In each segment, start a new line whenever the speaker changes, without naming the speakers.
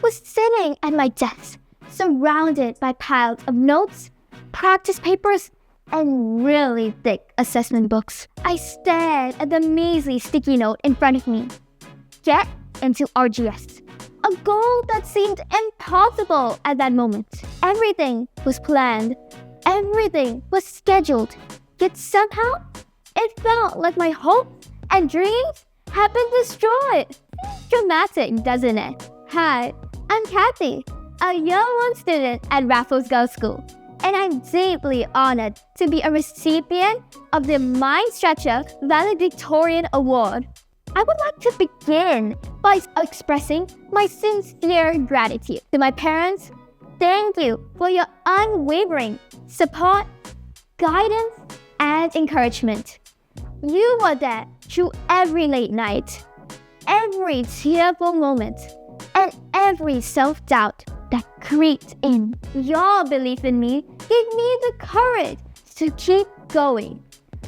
was sitting at my desk, surrounded by piles of notes, practice papers, and really thick assessment books. I stared at the measly sticky note in front of me. Get into RGS. A goal that seemed impossible at that moment. Everything was planned. Everything was scheduled. Yet somehow, it felt like my hopes and dreams had been destroyed. Dramatic, doesn't it? Hi, I'm Khyati, a year 1 student at Raffles Girls School, and I'm deeply honored to be a recipient of the Mind Stretcher Valedictorian Award. I would like to begin by expressing my sincere gratitude to my parents. Thank you for your unwavering support, guidance, and encouragement. You were there through every late night, every tearful moment, and every self-doubt that creeped in. Your belief in me gave me the courage to keep going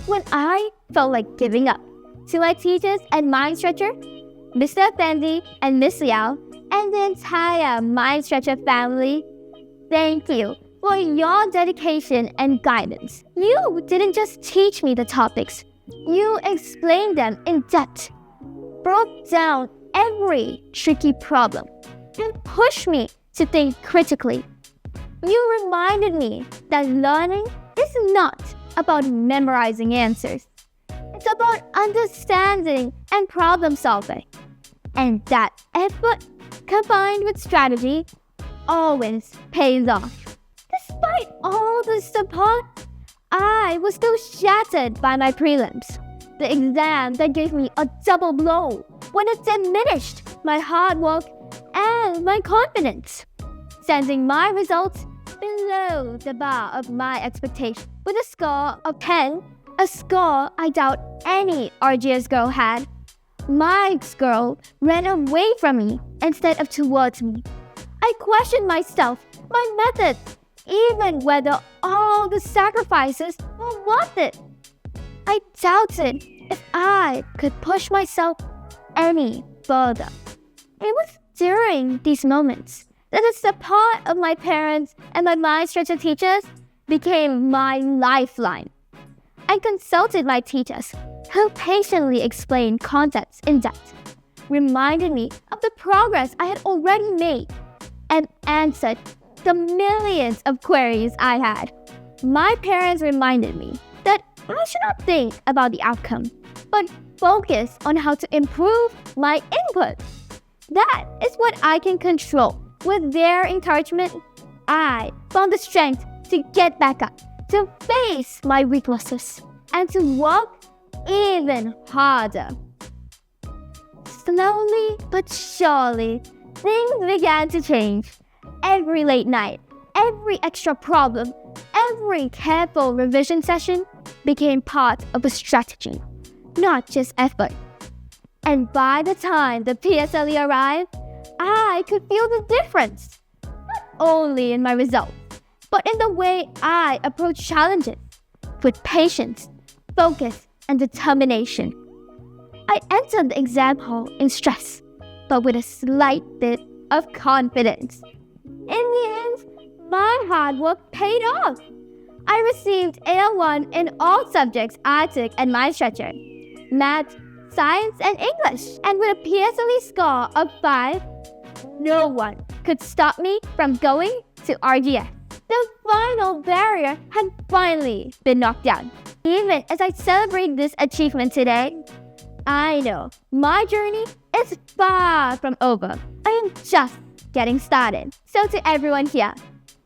when I felt like giving up. To my teachers and Mind Stretcher, Mr. Fendi and Miss Liao, and the entire Mind Stretcher family, thank you for your dedication and guidance. You didn't just teach me the topics, you explained them in depth, broke down every tricky problem, and pushed me to think critically. You reminded me that learning is not about memorizing answers. It's about understanding and problem solving. And that effort, combined with strategy, always pays off. Despite all the support, I was still shattered by my prelims. The exam that gave me a double blow when it diminished my hard work and my confidence, sending my results below the bar of my expectation with a score of 10, a score I doubt any RGS girl had. My girl ran away from me instead of towards me. I questioned myself, my method, even whether all the sacrifices were worth it. I doubted if I could push myself any further. It was during these moments that the support of my parents and my Mind Stretcher teachers became my lifeline. I consulted my teachers, who patiently explained concepts in depth, reminded me of the progress I had already made, and answered the millions of queries I had. My parents reminded me that I should not think about the outcome, but focus on how to improve my input. That is what I can control. With their encouragement, I found the strength to get back up, to face my weaknesses, and to work even harder. Slowly but surely, things began to change. Every late night, every extra problem, every careful revision session became part of a strategy, not just effort. And by the time the PSLE arrived, I could feel the difference, not only in my results, but in the way I approach challenges, with patience, focus, and determination. I entered the exam hall in stress, but with a slight bit of confidence. In the end, my hard work paid off. I received AL1 in all subjects I took at Mind Stretcher: math, science, and English. And with a PSLE score of 5, no one could stop me from going to RGS. The final barrier had finally been knocked down. Even as I celebrate this achievement today, I know my journey is far from over. I am just getting started. So to everyone here,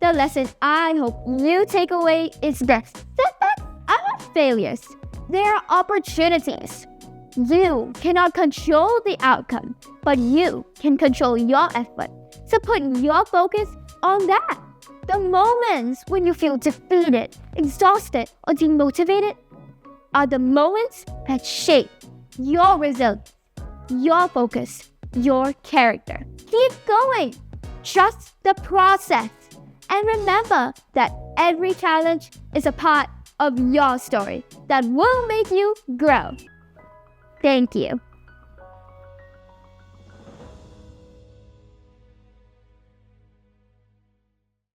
the lesson I hope you take away is this: setbacks are not failures. They are opportunities. You cannot control the outcome, but you can control your effort. So put your focus on that. The moments when you feel defeated, exhausted, or demotivated are the moments that shape your resilience, your focus, your character. Keep going. Trust the process. And remember that every challenge is a part of your story that will make you grow. Thank you.